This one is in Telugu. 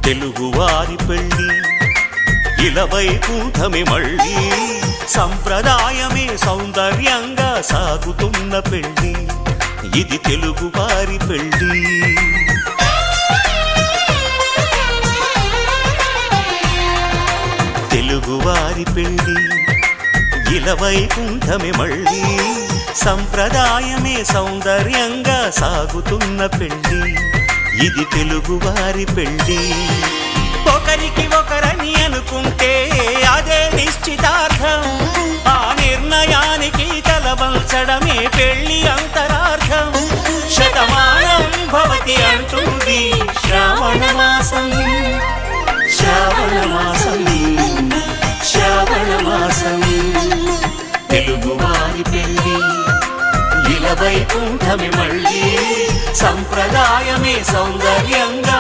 తెలుగువారి పెళ్ళి ఇలవైకుంఠమే మళ్ళీ సంప్రదాయమే సౌందర్యంగా సాగుతున్న పెళ్ళి ఇది తెలుగువారి పెళ్ళి తెలుగువారి పెళ్ళి ఇలవైకుంఠమే మళ్ళీ సంప్రదాయమే సౌందర్యంగా సాగుతున్న పెళ్ళి ఇది తెలుగువారి పెళ్ళి ఒకరికి ఒకరని అనుకుంటే అదే నిశ్చితార్థం ఆ నిర్ణయానికి తలవంచడమే పెళ్ళి అంతరార్థం శతమానం భవతి అంటుంది శ్రావణ మాసం శ్రావణ మాసం శ్రావణ మాసం తెలుగువారి పెళ్ళి ఇలవైకుంఠమే మళ్ళీ సంప్రదాయమే సౌందర్యంగా